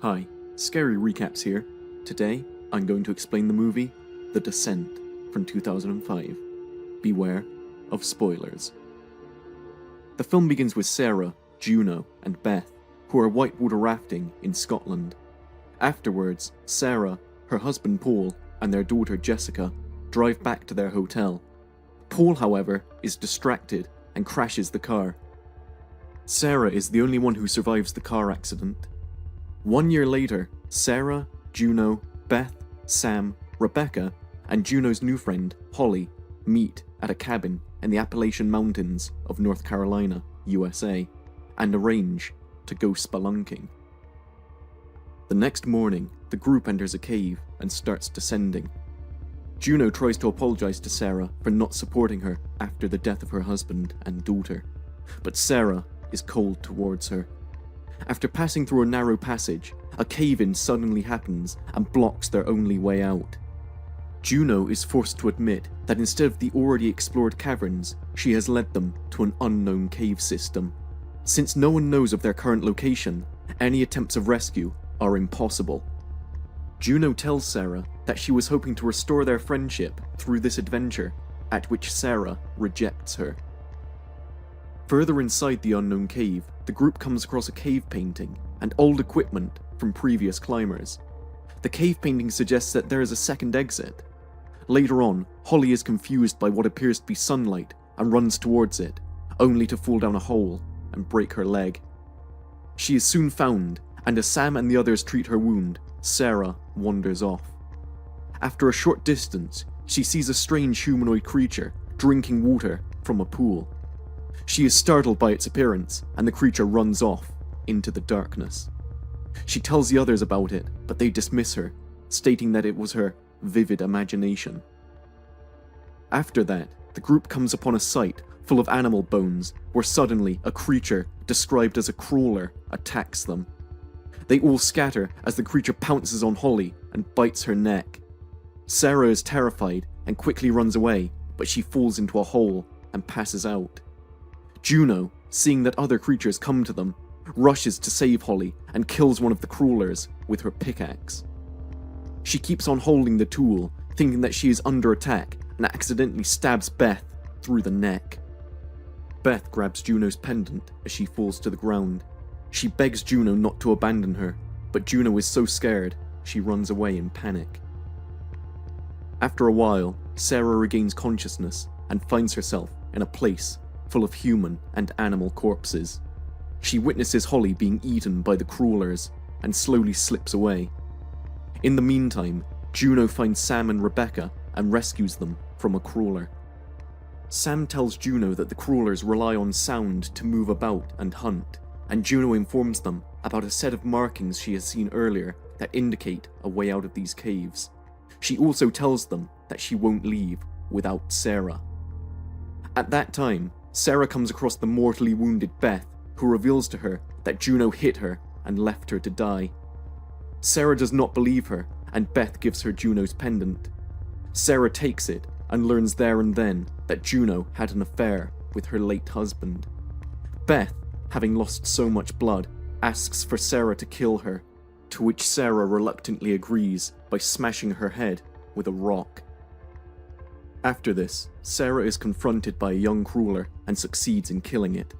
Hi, Scary Recaps here. Today, I'm going to explain the movie The Descent from 2005. Beware of spoilers. The film begins with Sarah, Juno, and Beth, who are whitewater rafting in Scotland. Afterwards, Sarah, her husband Paul, and their daughter Jessica drive back to their hotel. Paul, however, is distracted and crashes the car. Sarah is the only one who survives the car accident. 1 year later, Sarah, Juno, Beth, Sam, Rebecca, and Juno's new friend, Holly, meet at a cabin in the Appalachian Mountains of North Carolina, USA, and arrange to go spelunking. The next morning, the group enters a cave and starts descending. Juno tries to apologize to Sarah for not supporting her after the death of her husband and daughter, but Sarah is cold towards her. After passing through a narrow passage, a cave-in suddenly happens and blocks their only way out. Juno is forced to admit that instead of the already explored caverns, she has led them to an unknown cave system. Since no one knows of their current location, any attempts of rescue are impossible. Juno tells Sarah that she was hoping to restore their friendship through this adventure, at which Sarah rejects her. Further inside the unknown cave, the group comes across a cave painting and old equipment from previous climbers. The cave painting suggests that there is a second exit. Later on, Holly is confused by what appears to be sunlight and runs towards it, only to fall down a hole and break her leg. She is soon found, and as Sam and the others treat her wound, Sarah wanders off. After a short distance, she sees a strange humanoid creature drinking water from a pool. She is startled by its appearance, and the creature runs off into the darkness. She tells the others about it, but they dismiss her, stating that it was her vivid imagination. After that, the group comes upon a site full of animal bones, where suddenly a creature described as a crawler attacks them. They all scatter as the creature pounces on Holly and bites her neck. Sarah is terrified and quickly runs away, but she falls into a hole and passes out. Juno, seeing that other creatures come to them, rushes to save Holly and kills one of the crawlers with her pickaxe. She keeps on holding the tool, thinking that she is under attack, and accidentally stabs Beth through the neck. Beth grabs Juno's pendant as she falls to the ground. She begs Juno not to abandon her, but Juno is so scared, she runs away in panic. After a while, Sarah regains consciousness and finds herself in a place full of human and animal corpses. She witnesses Holly being eaten by the crawlers and slowly slips away. In the meantime, Juno finds Sam and Rebecca and rescues them from a crawler. Sam tells Juno that the crawlers rely on sound to move about and hunt, and Juno informs them about a set of markings she has seen earlier that indicate a way out of these caves. She also tells them that she won't leave without Sarah. At that time, Sarah comes across the mortally wounded Beth, who reveals to her that Juno hit her and left her to die. Sarah does not believe her, and Beth gives her Juno's pendant. Sarah takes it and learns there and then that Juno had an affair with her late husband. Beth, having lost so much blood, asks for Sarah to kill her, to which Sarah reluctantly agrees by smashing her head with a rock. After this, Sarah is confronted by a young crawler and succeeds in killing it.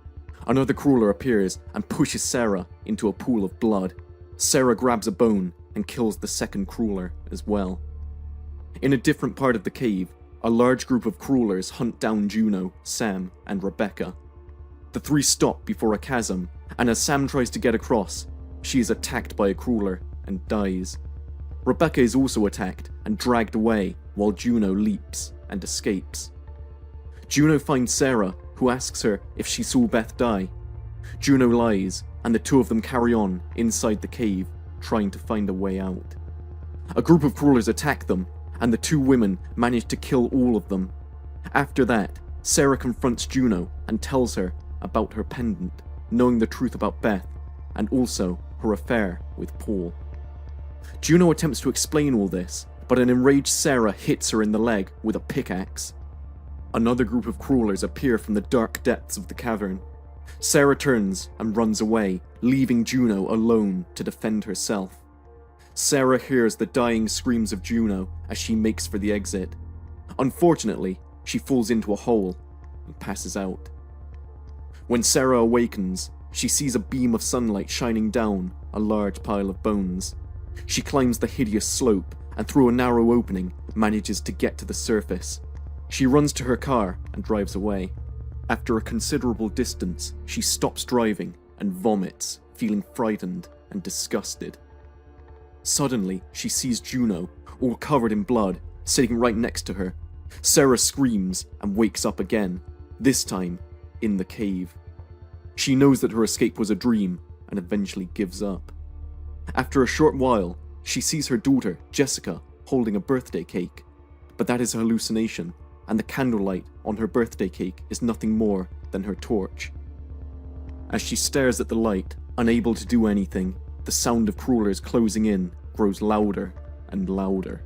Another crawler appears and pushes Sarah into a pool of blood. Sarah grabs a bone and kills the second crawler as well. In a different part of the cave, a large group of crawlers hunt down Juno, Sam, and Rebecca. The three stop before a chasm, and as Sam tries to get across, she is attacked by a crawler and dies. Rebecca is also attacked and dragged away while Juno leaps and escapes. Juno finds Sarah, who asks her if she saw Beth die. Juno lies, and the two of them carry on inside the cave, trying to find a way out. A group of crawlers attack them, and the two women manage to kill all of them. After that, Sarah confronts Juno and tells her about her pendant, knowing the truth about Beth, and also her affair with Paul. Juno attempts to explain all this, but an enraged Sarah hits her in the leg with a pickaxe. Another group of crawlers appear from the dark depths of the cavern. Sarah turns and runs away, leaving Juno alone to defend herself. Sarah hears the dying screams of Juno as she makes for the exit. Unfortunately, she falls into a hole and passes out. When Sarah awakens, she sees a beam of sunlight shining down a large pile of bones. She climbs the hideous slope and through a narrow opening manages to get to the surface. She runs to her car and drives away. After a considerable distance, she stops driving and vomits, feeling frightened and disgusted. Suddenly, she sees Juno, all covered in blood, sitting right next to her. Sarah screams and wakes up again, this time in the cave. She knows that her escape was a dream and eventually gives up. After a short while, she sees her daughter, Jessica, holding a birthday cake. But that is a hallucination, and the candlelight on her birthday cake is nothing more than her torch. As she stares at the light, unable to do anything, the sound of crawlers closing in grows louder and louder.